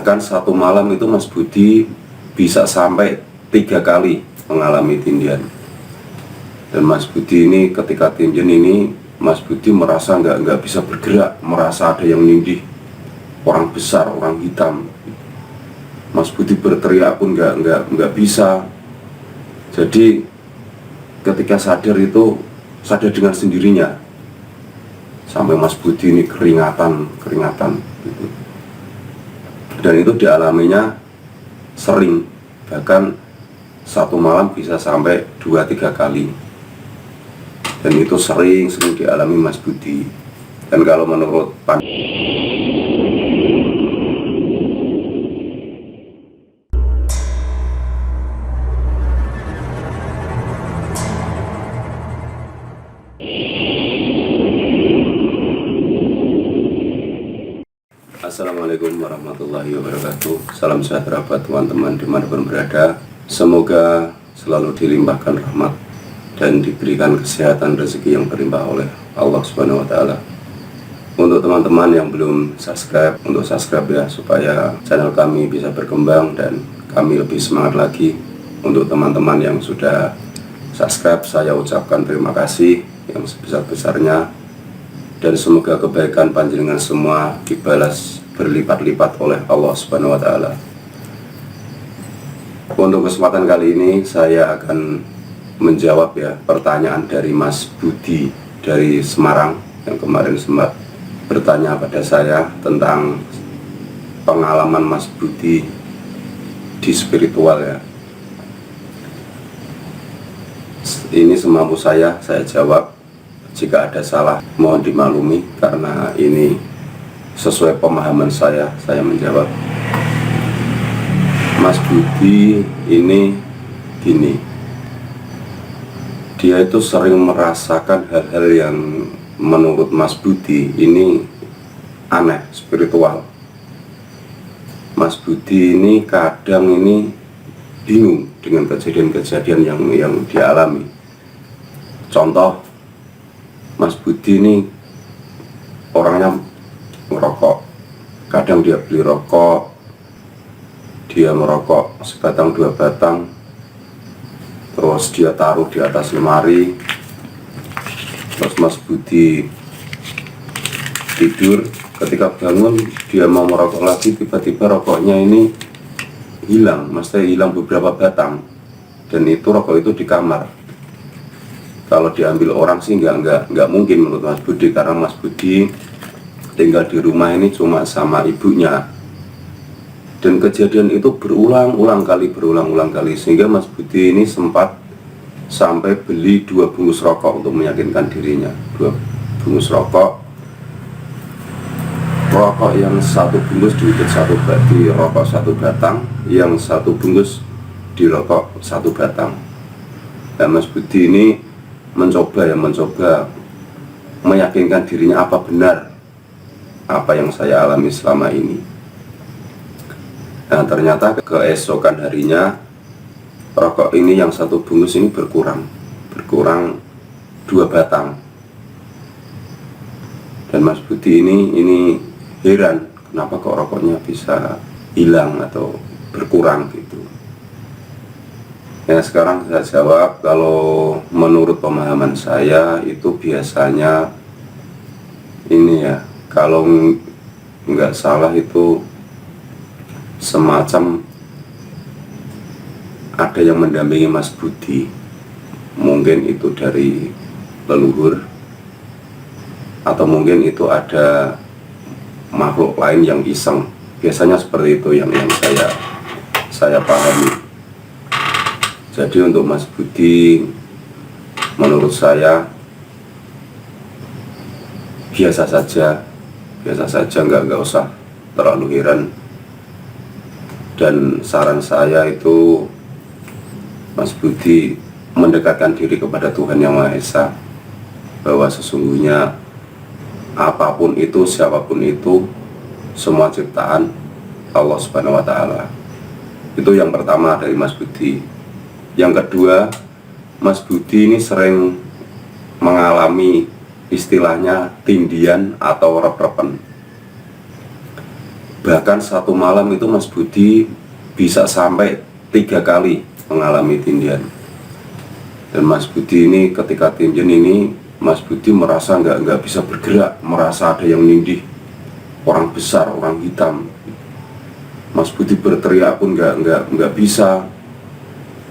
Bahkan satu malam itu Mas Budi bisa sampai 3 kali mengalami tindian. Dan Mas Budi ini ketika tindian ini, Mas Budi merasa nggak bisa bergerak, merasa ada yang nindih, orang besar, orang hitam. Mas Budi berteriak pun nggak bisa. Jadi ketika sadar itu sadar dengan sendirinya, sampai Mas Budi ini keringatan gitu. Dan itu dialaminya sering, bahkan satu malam bisa sampai 2-3 kali. Dan itu sering dialami Mas Budi. Dan kalau menurut Assalamualaikum warahmatullahi wabarakatuh. Salam sejahtera buat teman-teman dimanapun berada. Semoga selalu dilimpahkan rahmat dan diberikan kesehatan rezeki yang berlimpah oleh Allah Subhanahu wa Ta'ala. Untuk teman-teman yang belum subscribe, untuk subscribe ya, supaya channel kami bisa berkembang dan kami lebih semangat lagi. Untuk teman-teman yang sudah subscribe, saya ucapkan terima kasih yang sebesar-besarnya, dan semoga kebaikan panjenengan semua dibalas berlipat-lipat oleh Allah Subhanahu wa Ta'ala. Untuk kesempatan kali ini saya akan menjawab ya pertanyaan dari Mas Budi dari Semarang yang kemarin sempat bertanya pada saya tentang pengalaman Mas Budi di spiritual ya. Ini semampu saya jawab. Jika ada salah mohon dimaklumi, karena ini sesuai pemahaman saya menjawab. Mas Budi ini gini, dia itu sering merasakan hal-hal yang menurut Mas Budi ini aneh, spiritual. Mas Budi ini kadang ini bingung dengan kejadian-kejadian yang dia alami. Contoh, Mas Budi ini orangnya merokok. Kadang dia beli rokok, dia merokok sebatang 2 batang, terus dia taruh di atas lemari. Terus Mas Budi tidur, ketika bangun dia mau merokok lagi, tiba-tiba rokoknya ini hilang, maksudnya hilang beberapa batang, dan itu rokok itu di kamar. Kalau diambil orang sih nggak mungkin menurut Mas Budi, karena Mas Budi tinggal di rumah ini cuma sama ibunya. Dan kejadian itu berulang-ulang kali, sehingga Mas Budi ini sempat sampai beli 2 bungkus rokok untuk meyakinkan dirinya. 2 bungkus rokok yang 1 bungkus diikut di rokok 1 batang, yang 1 bungkus di rokok 1 batang. Dan Mas Budi ini mencoba meyakinkan dirinya apa benar apa yang saya alami selama ini. Nah, ternyata keesokan harinya rokok ini yang 1 bungkus ini berkurang 2 batang. Dan Mas Budi ini heran, kenapa kok rokoknya bisa hilang atau berkurang gitu. Ya, sekarang saya jawab, kalau menurut pemahaman saya itu biasanya ini ya, kalau nggak salah itu semacam ada yang mendampingi Mas Budi. Mungkin itu dari leluhur, atau mungkin itu ada makhluk lain yang iseng. Biasanya seperti itu yang saya pahami. Jadi untuk Mas Budi, menurut saya biasa saja, nggak usah terlalu heran. Dan saran saya itu Mas Budi mendekatkan diri kepada Tuhan Yang Maha Esa, bahwa sesungguhnya apapun itu, siapapun itu, semua ciptaan Allah Subhanahu wa Ta'ala. Itu yang pertama dari Mas Budi. Yang kedua, Mas Budi ini sering mengalami istilahnya tindian atau rep-repen. Bahkan satu malam itu Mas Budi bisa sampai 3 kali mengalami tindian. Dan Mas Budi ini ketika tindian ini, Mas Budi merasa nggak bisa bergerak, merasa ada yang nindih, orang besar, orang hitam. Mas Budi berteriak pun nggak bisa.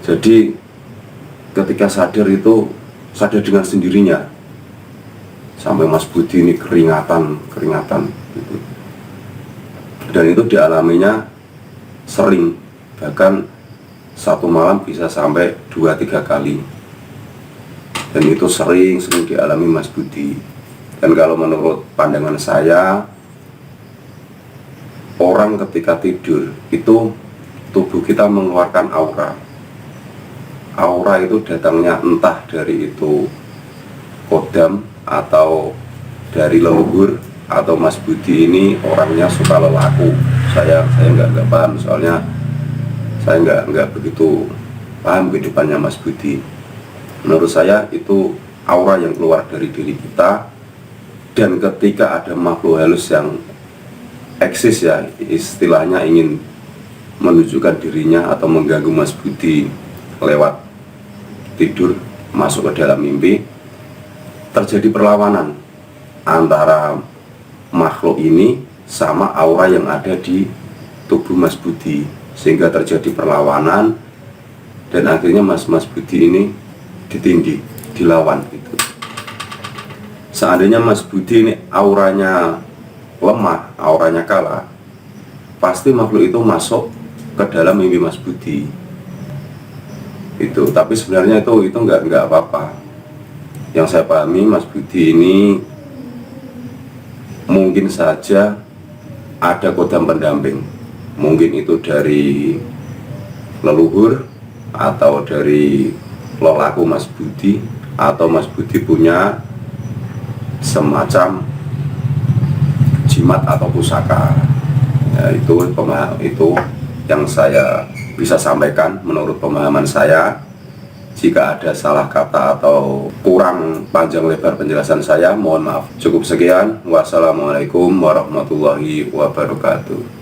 Jadi ketika sadar itu sadar dengan sendirinya, sampai Mas Budi ini keringatan gitu. Dan itu dialaminya sering, bahkan satu malam bisa sampai 2-3 kali. Dan itu sering dialami Mas Budi. Dan kalau menurut pandangan saya, orang ketika tidur itu tubuh kita mengeluarkan aura. Aura itu datangnya entah dari itu kodam atau dari leluhur, atau Mas Budi ini orangnya suka lelaku. Saya nggak paham, soalnya saya nggak begitu paham kehidupannya Mas Budi. Menurut saya itu aura yang keluar dari diri kita, dan ketika ada makhluk halus yang eksis, ya istilahnya ingin menunjukkan dirinya atau mengganggu Mas Budi lewat tidur masuk ke dalam mimpi, terjadi perlawanan antara makhluk ini sama aura yang ada di tubuh Mas Budi, sehingga terjadi perlawanan dan akhirnya Mas Budi ini ditindih, dilawan gitu. Seandainya Mas Budi ini auranya lemah, auranya kalah, pasti makhluk itu masuk ke dalam mimpi Mas Budi itu. Tapi sebenarnya itu nggak apa-apa. Yang saya pahami, Mas Budi ini mungkin saja ada kodam pendamping, mungkin itu dari leluhur atau dari lelaku Mas Budi, atau Mas Budi punya semacam jimat atau pusaka. Ya, itu yang saya bisa sampaikan menurut pemahaman saya. Jika ada salah kata atau kurang panjang lebar penjelasan saya, mohon maaf. Cukup sekian. Wassalamualaikum warahmatullahi wabarakatuh.